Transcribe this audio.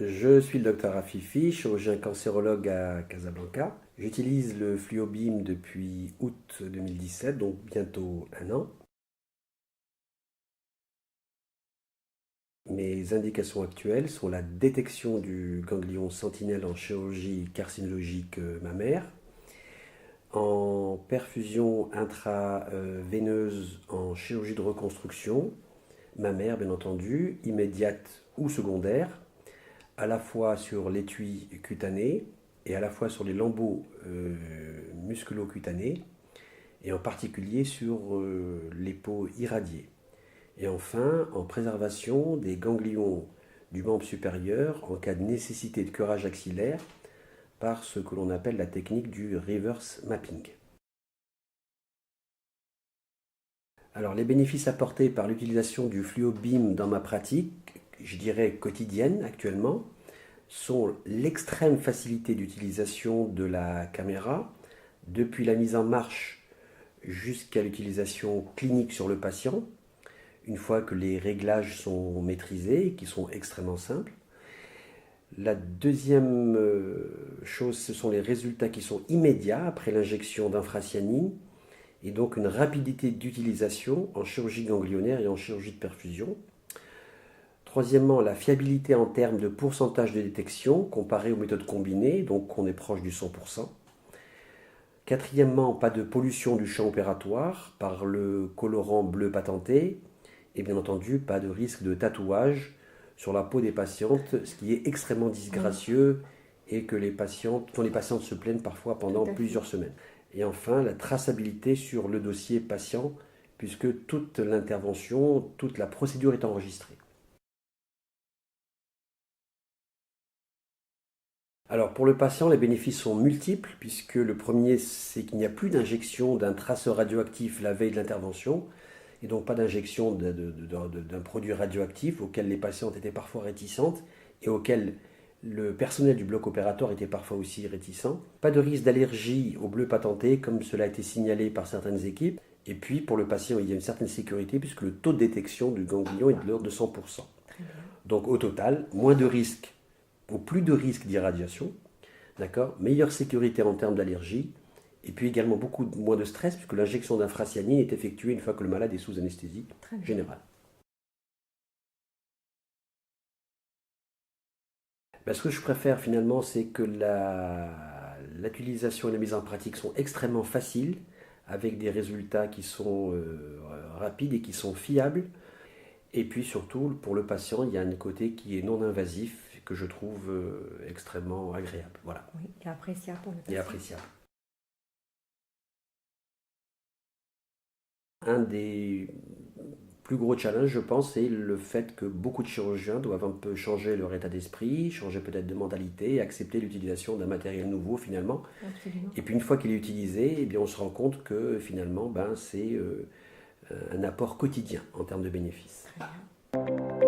Je suis le docteur Afifi, chirurgien cancérologue à Casablanca. J'utilise le FluoBeam depuis août 2017, donc bientôt un an. Mes indications actuelles sont la détection du ganglion sentinelle en chirurgie carcinologique mammaire, en perfusion intraveineuse en chirurgie de reconstruction, mammaire bien entendu, immédiate ou secondaire, à la fois sur l'étui cutané et à la fois sur les lambeaux musculo-cutanés et en particulier sur les peaux irradiées. Et enfin, en préservation des ganglions du membre supérieur en cas de nécessité de curage axillaire par ce que l'on appelle la technique du reverse mapping. Alors, les bénéfices apportés par l'utilisation du FluoBeam dans ma pratique, je dirais quotidienne actuellement, sont l'extrême facilité d'utilisation de la caméra, depuis la mise en marche jusqu'à l'utilisation clinique sur le patient, une fois que les réglages sont maîtrisés et qui sont extrêmement simples. La deuxième chose, ce sont les résultats qui sont immédiats après l'injection d'infracyanine et donc une rapidité d'utilisation en chirurgie ganglionnaire et en chirurgie de perfusion. Troisièmement, la fiabilité en termes de pourcentage de détection comparé aux méthodes combinées, donc on est proche du 100%. Quatrièmement, pas de pollution du champ opératoire par le colorant bleu patenté. Et bien entendu, pas de risque de tatouage sur la peau des patientes, ce qui est extrêmement disgracieux et que dont les patientes se plaignent parfois pendant plusieurs semaines. Et enfin, la traçabilité sur le dossier patient, puisque toute l'intervention, toute la procédure est enregistrée. Alors pour le patient, les bénéfices sont multiples, puisque le premier, c'est qu'il n'y a plus d'injection d'un traceur radioactif la veille de l'intervention, et donc pas d'injection d'un produit radioactif auquel les patientes étaient parfois réticentes et auquel le personnel du bloc opératoire était parfois aussi réticent. Pas de risque d'allergie au bleu patenté, comme cela a été signalé par certaines équipes. Et puis pour le patient, il y a une certaine sécurité, puisque le taux de détection du ganglion est de l'ordre de 100%. Donc au total, moins de risques ou plus de risques d'irradiation, d'accord, meilleure sécurité en termes d'allergie, et puis également beaucoup moins de stress, puisque l'injection d'infracyanine est effectuée une fois que le malade est sous anesthésie générale. Ben, ce que je préfère finalement, c'est que l'utilisation et la mise en pratique sont extrêmement faciles, avec des résultats qui sont rapides et qui sont fiables. Et puis surtout, pour le patient, il y a un côté qui est non invasif, que je trouve extrêmement agréable. Voilà. Oui, et appréciable pour le patient. Et appréciable. Un des plus gros challenges, je pense, c'est le fait que beaucoup de chirurgiens doivent un peu changer leur état d'esprit, changer peut-être de mentalité, accepter l'utilisation d'un matériel nouveau finalement. Absolument. Et puis une fois qu'il est utilisé, eh bien, on se rend compte que finalement, c'est un apport quotidien en termes de bénéfices. Très bien.